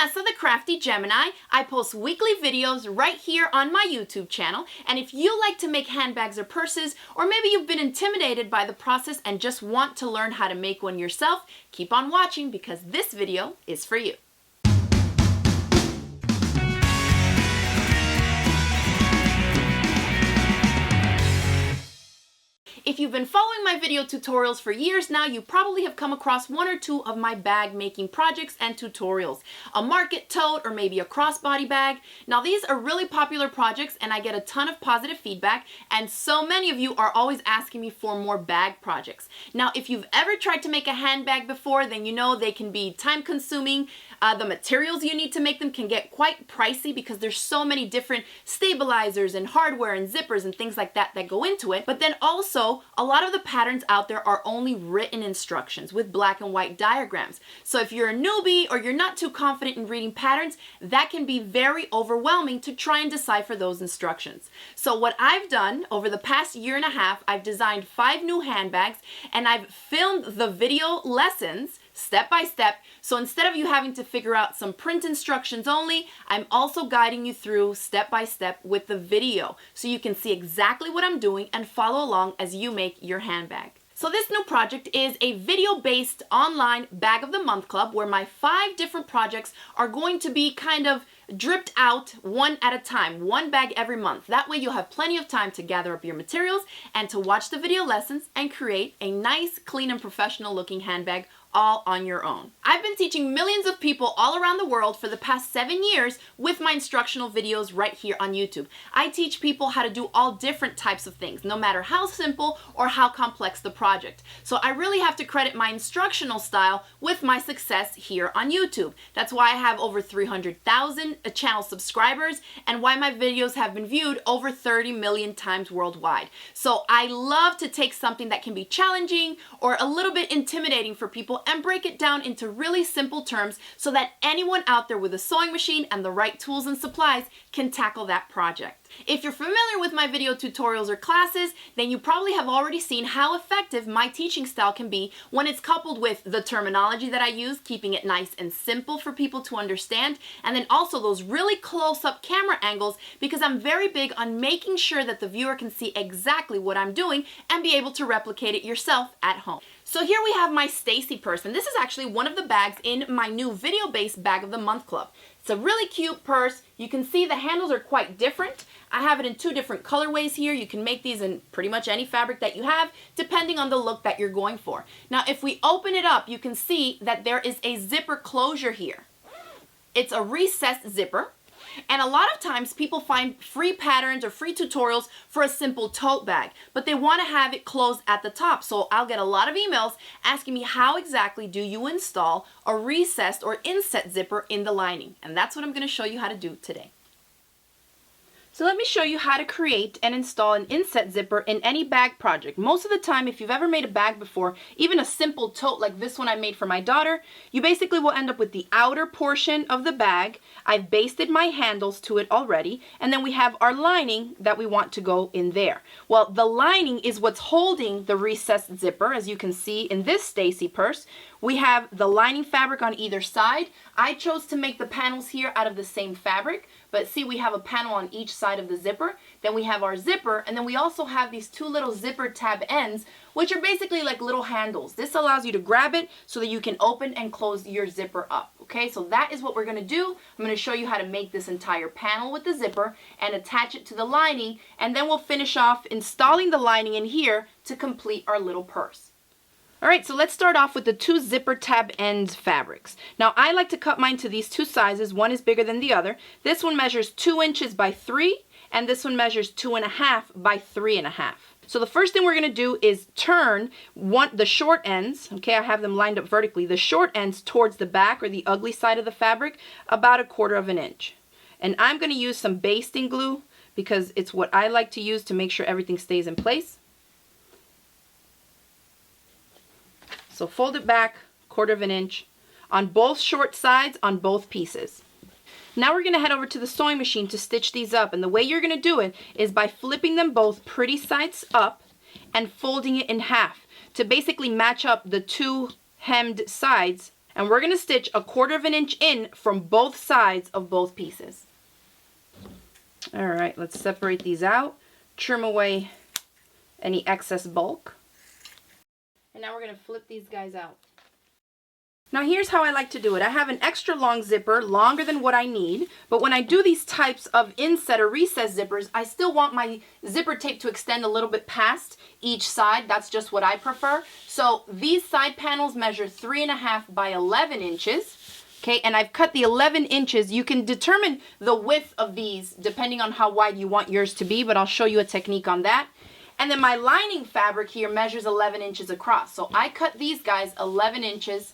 Tessa the Crafty Gemini. I post weekly videos right here on my YouTube channel, and if you like to make handbags or purses, or maybe you've been intimidated by the process and just want to learn how to make one yourself, keep on watching because this video is for you. If you've been following my video tutorials for years now, you probably have come across one or two of my bag making projects and tutorials. A market tote or maybe a crossbody bag. Now these are really popular projects and I get a ton of positive feedback, and so many of you are always asking me for more bag projects. Now if you've ever tried to make a handbag before, then you know they can be time consuming. The materials you need to make them can get quite pricey because there's so many different stabilizers and hardware and zippers and things like that that go into it. But then also, a lot of the patterns out there are only written instructions with black and white diagrams. So if you're a newbie or you're not too confident in reading patterns, that can be very overwhelming to try and decipher those instructions. So what I've done over the past year and a half, I've designed 5 new handbags and I've filmed the video lessons step by step. So instead of you having to figure out some print instructions only, I'm also guiding you through step by step with the video so you can see exactly what I'm doing and follow along as you make your handbag. So this new project is a video-based online bag of the month club where my 5 different projects are going to be kind of dripped out one at a time, one bag every month. That way you'll have plenty of time to gather up your materials and to watch the video lessons and create a nice, clean and professional looking handbag all on your own. I've been teaching millions of people all around the world for the past 7 years with my instructional videos right here on YouTube. I teach people how to do all different types of things, no matter how simple or how complex the project. So I really have to credit my instructional style with my success here on YouTube. That's why I have over 300,000 channel subscribers and why my videos have been viewed over 30 million times worldwide. So I love to take something that can be challenging or a little bit intimidating for people and break it down into really simple terms so that anyone out there with a sewing machine and the right tools and supplies can tackle that project. If you're familiar with my video tutorials or classes, then you probably have already seen how effective my teaching style can be when it's coupled with the terminology that I use, keeping it nice and simple for people to understand, and then also those really close-up camera angles because I'm very big on making sure that the viewer can see exactly what I'm doing and be able to replicate it yourself at home. So here we have my Stacy purse, and this is actually one of the bags in my new video-based bag of the month club. It's a really cute purse. You can see the handles are quite different. I have it in 2 different colorways here. You can make these in pretty much any fabric that you have, depending on the look that you're going for. Now, if we open it up, you can see that there is a zipper closure here. It's a recessed zipper. And a lot of times people find free patterns or free tutorials for a simple tote bag, but they want to have it closed at the top. So I'll get a lot of emails asking me how exactly do you install a recessed or inset zipper in the lining. And that's what I'm going to show you how to do today. So let me show you how to create and install an inset zipper in any bag project. Most of the time, if you've ever made a bag before, even a simple tote like this one I made for my daughter, you basically will end up with the outer portion of the bag. I've basted my handles to it already, and then we have our lining that we want to go in there. Well, the lining is what's holding the recessed zipper, as you can see in this Stacy purse. We have the lining fabric on either side. I chose to make the panels here out of the same fabric, but see, we have a panel on each side of the zipper. Then we have our zipper, and then we also have these 2 little zipper tab ends, which are basically like little handles. This allows you to grab it so that you can open and close your zipper up. Okay, so that is what we're going to do. I'm going to show you how to make this entire panel with the zipper and attach it to the lining, and then we'll finish off installing the lining in here to complete our little purse. Alright, so let's start off with the 2 zipper tab end fabrics. Now I like to cut mine to these 2 sizes. One is bigger than the other. This one measures 2 inches by 3, and this one measures 2.5 by 3.5. So the first thing we're going to do is turn the short ends, okay, I have them lined up vertically, the short ends towards the back or the ugly side of the fabric about 1/4 inch. And I'm going to use some basting glue because it's what I like to use to make sure everything stays in place. So fold it back 1/4 inch on both short sides on both pieces. Now we're going to head over to the sewing machine to stitch these up, and the way you're going to do it is by flipping them both pretty sides up and folding it in half to basically match up the 2 hemmed sides and we're gonna stitch 1/4 inch in from both sides of both pieces. All right, let's separate these out, trim away any excess bulk. And now we're gonna flip these guys out. Now here's how I like to do it. I have an extra long zipper, longer than what I need, but when I do these types of inset or recess zippers, I still want my zipper tape to extend a little bit past each side. That's just what I prefer. So these side panels measure 3.5 by 11 inches. Okay, and I've cut the 11 inches. You can determine the width of these depending on how wide you want yours to be, but I'll show you a technique on that. And then my lining fabric here measures 11 inches across. So I cut these guys 11 inches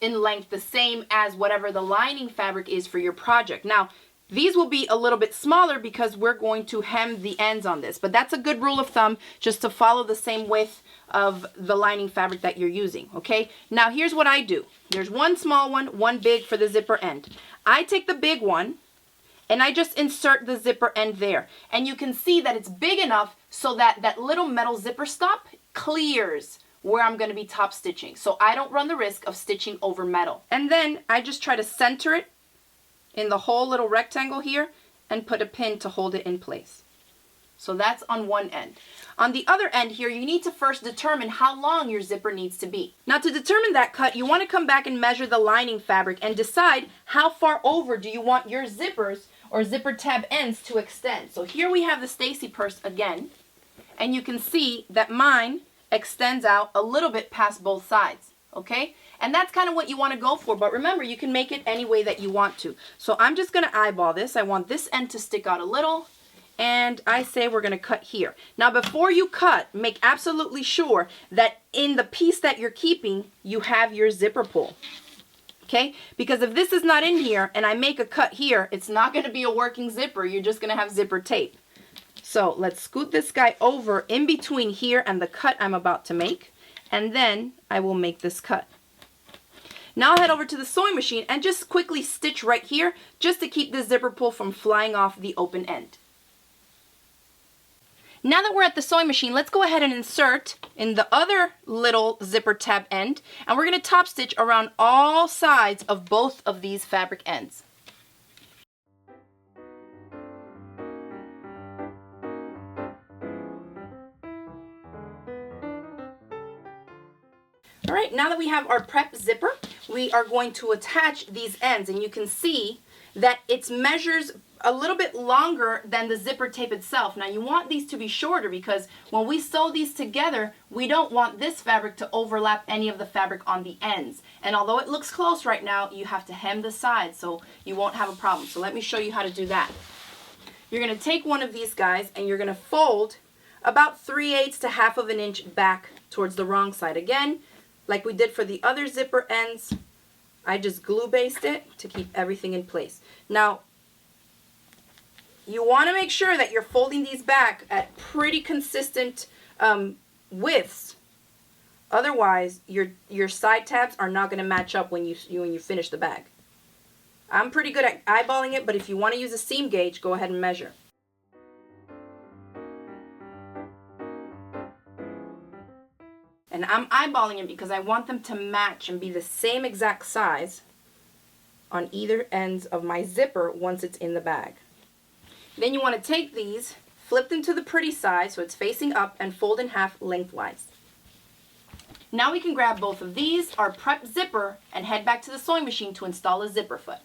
in length, the same as whatever the lining fabric is for your project. Now, these will be a little bit smaller because we're going to hem the ends on this, but that's a good rule of thumb, just to follow the same width of the lining fabric that you're using, okay? Now, here's what I do. There's one small one, one big for the zipper end. I take the big one and I just insert the zipper end there. And you can see that it's big enough so that that little metal zipper stop clears where I'm going to be top stitching, so I don't run the risk of stitching over metal. And then I just try to center it in the whole little rectangle here and put a pin to hold it in place. So that's on one end. On the other end here, you need to first determine how long your zipper needs to be. Now, to determine that cut, you want to come back and measure the lining fabric and decide how far over do you want your zippers or zipper tab ends to extend. So here we have the Stacy purse again, and you can see that mine extends out a little bit past both sides, okay? And that's kind of what you want to go for, but remember, you can make it any way that you want to. So I'm just going to eyeball this. I want this end to stick out a little, and I say we're going to cut here. Now, before you cut, make absolutely sure that in the piece that you're keeping, you have your zipper pull, okay? Because if this is not in here and I make a cut here, it's not going to be a working zipper. You're just going to have zipper tape. So let's scoot this guy over in between here and the cut I'm about to make, and then I will make this cut. Now I'll head over to the sewing machine and just quickly stitch right here just to keep the zipper pull from flying off the open end. Now that we're at the sewing machine, let's go ahead and insert in the other little zipper tab end, and we're going to top stitch around all sides of both of these fabric ends. All right, now that we have our prep zipper, we are going to attach these ends, and you can see that it measures a little bit longer than the zipper tape itself. Now, you want these to be shorter because when we sew these together, we don't want this fabric to overlap any of the fabric on the ends. And although it looks close right now, you have to hem the sides so you won't have a problem. So let me show you how to do that. You're going to take one of these guys and you're going to fold about 3/8 to 1/2 inch back towards the wrong side. Again, like we did for the other zipper ends, I just glue based it to keep everything in place. Now, you want to make sure that you're folding these back at pretty consistent widths. Otherwise, your side tabs are not going to match up when you finish the bag. I'm pretty good at eyeballing it, but if you want to use a seam gauge, go ahead and measure. And I'm eyeballing it because I want them to match and be the same exact size on either ends of my zipper once it's in the bag. Then you want to take these, flip them to the pretty side so it's facing up, and fold in half lengthwise. Now we can grab both of these, our prep zipper, and head back to the sewing machine to install a zipper foot.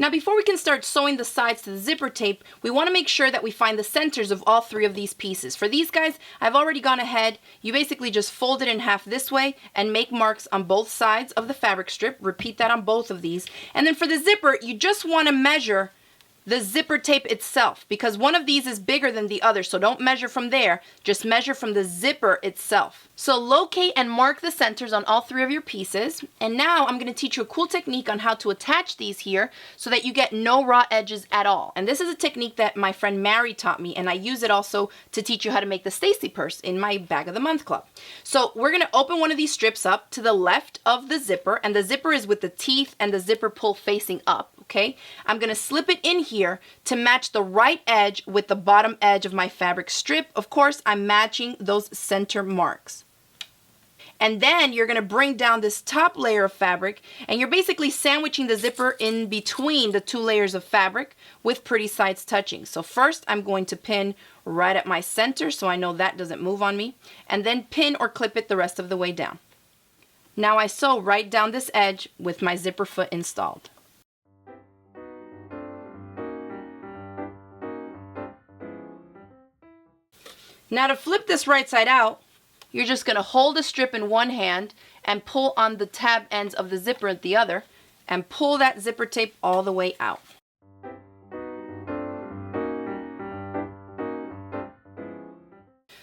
Now, before we can start sewing the sides to the zipper tape, we want to make sure that we find the centers of all three of these pieces. For these guys, I've already gone ahead. You basically just fold it in half this way and make marks on both sides of the fabric strip. Repeat that on both of these. And then for the zipper, you just want to measure the zipper tape itself, because one of these is bigger than the other, so don't measure from there, just measure from the zipper itself. So locate and mark the centers on all three of your pieces, and now I'm going to teach you a cool technique on how to attach these here so that you get no raw edges at all. And this is a technique that my friend Mary taught me, and I use it also to teach you how to make the Stacy purse in my Bag of the Month club. So we're going to open one of these strips up to the left of the zipper, and the zipper is with the teeth and the zipper pull facing up. Okay, I'm going to slip it in here to match the right edge with the bottom edge of my fabric strip. Of course, I'm matching those center marks. And then you're going to bring down this top layer of fabric, and you're basically sandwiching the zipper in between the 2 layers of fabric with pretty sides touching. So first I'm going to pin right at my center so I know that doesn't move on me, and then pin or clip it the rest of the way down. Now I sew right down this edge with my zipper foot installed. Now to flip this right side out, you're just going to hold a strip in one hand and pull on the tab ends of the zipper with the other, and pull that zipper tape all the way out.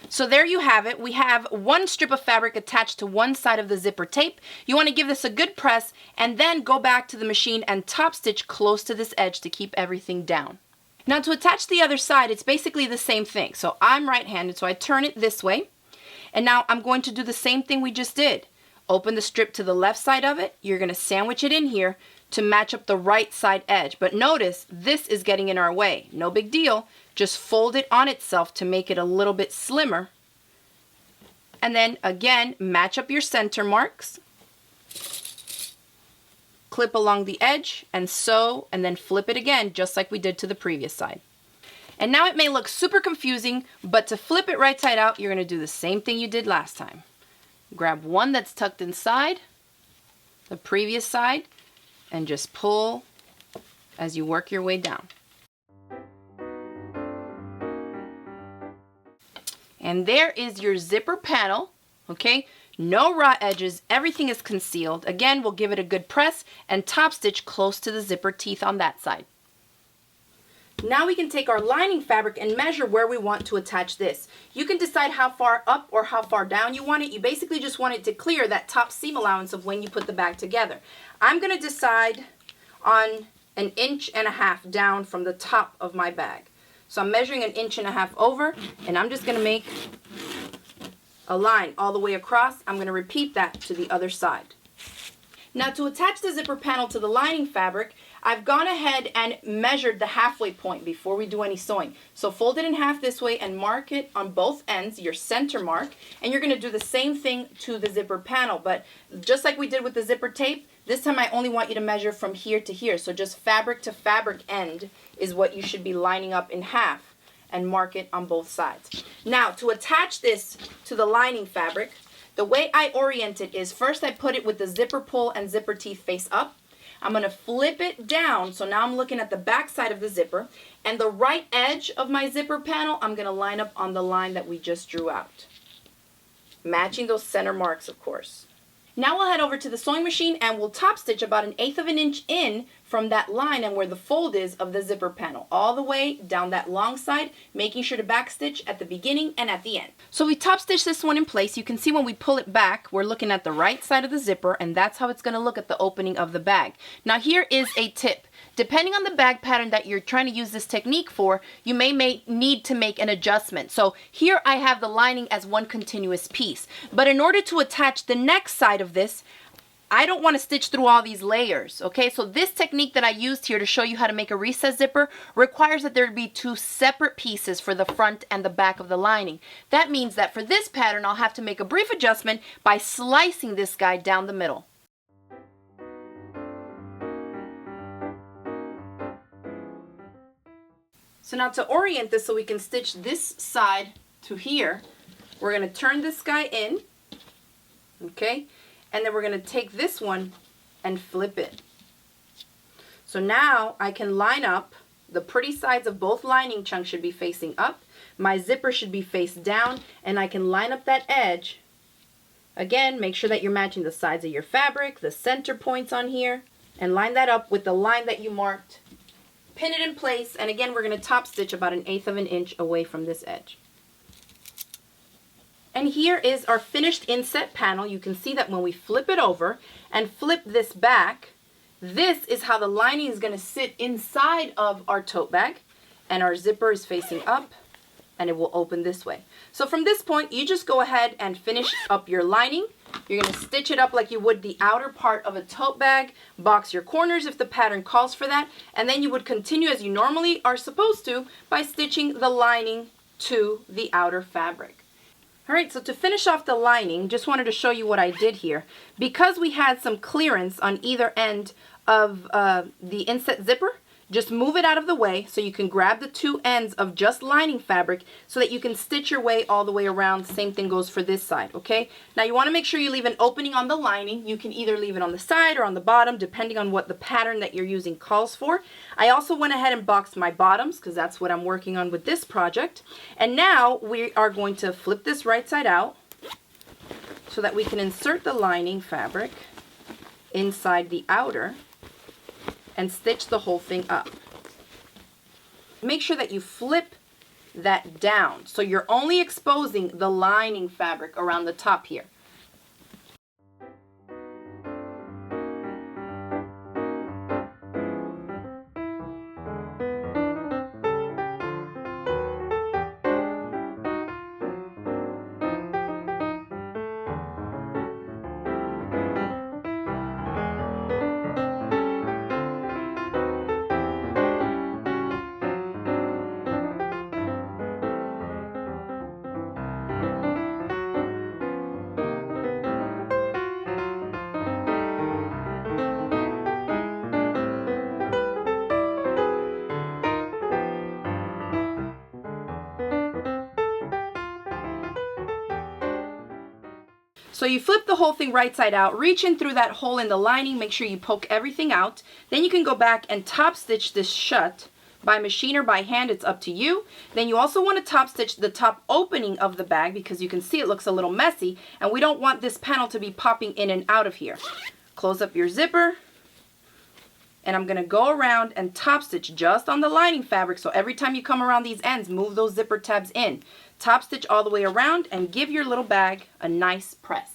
So there you have it. We have one strip of fabric attached to one side of the zipper tape. You want to give this a good press and then go back to the machine and top stitch close to this edge to keep everything down. Now to attach the other side, it's basically the same thing. So I'm right-handed, so I turn it this way. And now I'm going to do the same thing we just did. Open the strip to the left side of it. You're going to sandwich it in here to match up the right side edge. But notice this is getting in our way. No big deal. Just fold it on itself to make it a little bit slimmer. And then again, match up your center marks. Clip along the edge and sew, and then flip it again just like we did to the previous side. And now it may look super confusing, but to flip it right side out, you're going to do the same thing you did last time. Grab one that's tucked inside the previous side and just pull as you work your way down. And there is your zipper panel, okay? No raw edges, everything is concealed. Again, we'll give it a good press and top stitch close to the zipper teeth on that side. Now we can take our lining fabric and measure where we want to attach this. You can decide how far up or how far down you want it. You basically just want it to clear that top seam allowance of when you put the bag together. I'm going to decide on 1.5 inches down from the top of my bag. So I'm measuring 1.5 inches over, and I'm just going to make a line all the way across. I'm going to repeat that to the other side. Now to attach the zipper panel to the lining fabric, I've gone ahead and measured the halfway point before we do any sewing. So fold it in half this way and mark it on both ends, your center mark, and you're going to do the same thing to the zipper panel. But just like we did with the zipper tape, this time I only want you to measure from here to here. So just fabric to fabric end is what you should be lining up in half, and mark it on both sides. Now to attach this to the lining fabric, the way I orient it is first I put it with the zipper pull and zipper teeth face up. I'm going to flip it down, so now I'm looking at the back side of the zipper, and the right edge of my zipper panel I'm going to line up on the line that we just drew out, matching those center marks, of course. Now we'll head over to the sewing machine and we'll top stitch about 1/8 inch in from that line and where the fold is of the zipper panel, all the way down that long side, making sure to back stitch at the beginning and at the end. So we top stitch this one in place. You can see when we pull it back, we're looking at the right side of the zipper, and that's how it's going to look at the opening of the bag. Now here is a tip. Depending on the bag pattern that you're trying to use this technique for, you may need to make an adjustment. So here I have the lining as one continuous piece. But in order to attach the next side of this, I don't want to stitch through all these layers, okay? So this technique that I used here to show you how to make a recess zipper requires that there be 2 separate pieces for the front and the back of the lining. That means that for this pattern, I'll have to make a brief adjustment by slicing this guy down the middle. So now to orient this so we can stitch this side to here, we're going to turn this guy in, okay? And then we're going to take this one and flip it. So now I can line up, the pretty sides of both lining chunks should be facing up, my zipper should be face down, and I can line up that edge. Again, make sure that you're matching the sides of your fabric, the center points on here, and line that up with the line that you marked. Pin it in place, and again we're going to top stitch about 1/8 inch away from this edge. And here is our finished inset panel. You can see that when we flip it over and flip this back, this is how the lining is going to sit inside of our tote bag, and our zipper is facing up, and it will open this way. So from this point, you just go ahead and finish up your lining. You're going to stitch it up like you would the outer part of a tote bag, box your corners if the pattern calls for that, and then you would continue as you normally are supposed to by stitching the lining to the outer fabric. All right, so to finish off the lining, just wanted to show you what I did here. Because we had some clearance on either end of the inset zipper, just move it out of the way so you can grab the two ends of just lining fabric so that you can stitch your way all the way around. Same thing goes for this side, okay? Now you want to make sure you leave an opening on the lining. You can either leave it on the side or on the bottom, depending on what the pattern that you're using calls for. I also went ahead and boxed my bottoms because that's what I'm working on with this project. And now we are going to flip this right side out so that we can insert the lining fabric inside the outer and stitch the whole thing up. Make sure that you flip that down so you're only exposing the lining fabric around the top here. So you flip the whole thing right side out, reach in through that hole in the lining, make sure you poke everything out. Then you can go back and top stitch this shut by machine or by hand, it's up to you. Then you also want to top stitch the top opening of the bag because you can see it looks a little messy and we don't want this panel to be popping in and out of here. Close up your zipper. And I'm going to go around and top stitch just on the lining fabric. So every time you come around these ends, move those zipper tabs in. Top stitch all the way around and give your little bag a nice press.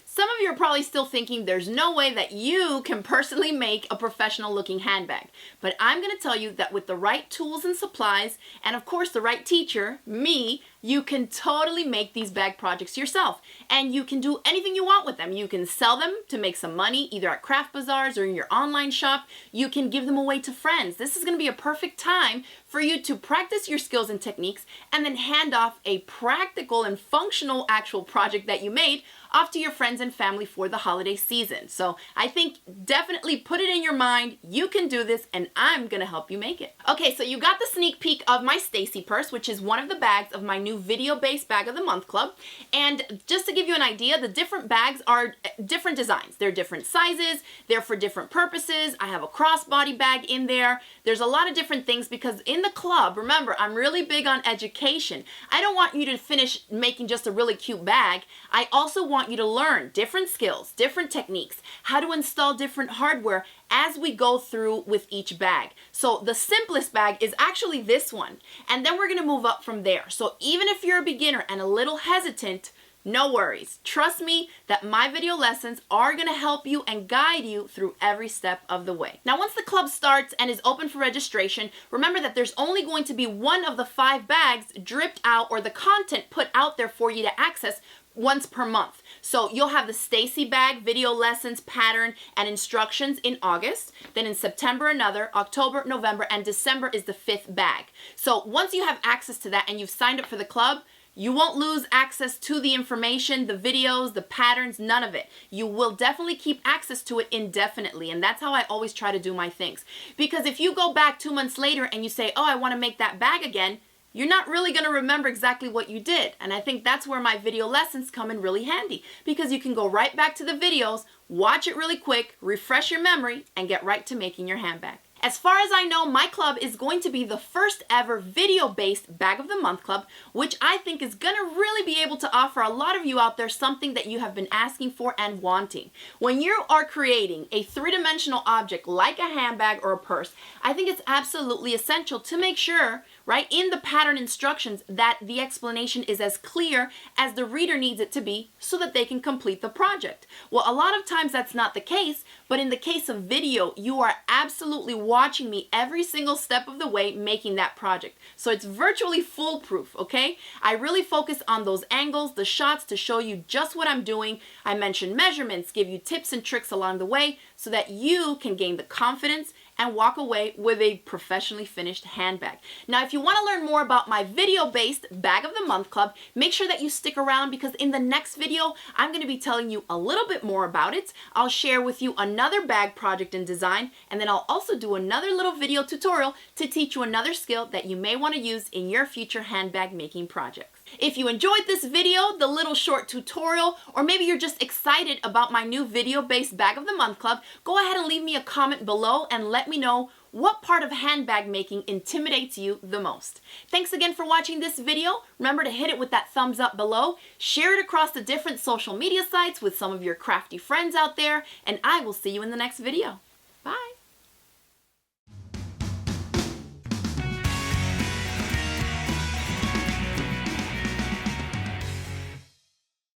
Some of you are probably still thinking there's no way that you can personally make a professional looking handbag. But I'm going to tell you that with the right tools and supplies, and of course the right teacher, me, you can totally make these bag projects yourself. And you can do anything you want with them. You can sell them to make some money, either at craft bazaars or in your online shop. You can give them away to friends. This is going to be a perfect time for you to practice your skills and techniques and then hand off a practical and functional actual project that you made off to your friends and family for the holiday season. So I think definitely put it in your mind, you can do this and I'm gonna help you make it. Okay, so you got the sneak peek of my Stacy purse, which is one of the bags of my new video-based bag of the month club. And just to give you an idea, the different bags are different designs. They're different sizes, they're for different purposes. I have a crossbody bag in there. There's a lot of different things because in the club, remember, I'm really big on education. I don't want you to finish making just a really cute bag. I also want you to learn different skills, different techniques, how to install different hardware as we go through with each bag. So the simplest bag is actually this one, and then we're going to move up from there. So even if you're a beginner and a little hesitant, no worries. Trust me that my video lessons are going to help you and guide you through every step of the way. Now, once the club starts and is open for registration, remember that there's only going to be one of the 5 bags dripped out or the content put out there for you to access once per month. So you'll have the Stacy bag, video lessons, pattern, and instructions in August. Then in September another, October, November, and December is the 5th bag. So once you have access to that and you've signed up for the club, you won't lose access to the information, the videos, the patterns, none of it. You will definitely keep access to it indefinitely, and that's how I always try to do my things. Because if you go back 2 months later and you say, oh, I want to make that bag again, you're not really going to remember exactly what you did. And I think that's where my video lessons come in really handy, because you can go right back to the videos, watch it really quick, refresh your memory, and get right to making your handbag. As far as I know, my club is going to be the first ever video-based Bag of the Month club, which I think is going to really be able to offer a lot of you out there something that you have been asking for and wanting. When you are creating a 3-dimensional object like a handbag or a purse, I think it's absolutely essential to make sure right? In the pattern instructions, that the explanation is as clear as the reader needs it to be so that they can complete the project. Well, a lot of times that's not the case, but in the case of video, you are absolutely watching me every single step of the way making that project. So it's virtually foolproof, okay? I really focus on those angles, the shots, to show you just what I'm doing. I mention measurements, give you tips and tricks along the way so that you can gain the confidence and walk away with a professionally finished handbag. Now, if you want to learn more about my video-based Bag of the Month Club, make sure that you stick around, because in the next video, I'm going to be telling you a little bit more about it. I'll share with you another bag project and design, and then I'll also do another little video tutorial to teach you another skill that you may want to use in your future handbag making projects. If you enjoyed this video, the little short tutorial, or maybe you're just excited about my new video-based Bag of the Month Club, go ahead and leave me a comment below and let me know what part of handbag making intimidates you the most. Thanks again for watching this video. Remember to hit it with that thumbs up below, share it across the different social media sites with some of your crafty friends out there, and I will see you in the next video.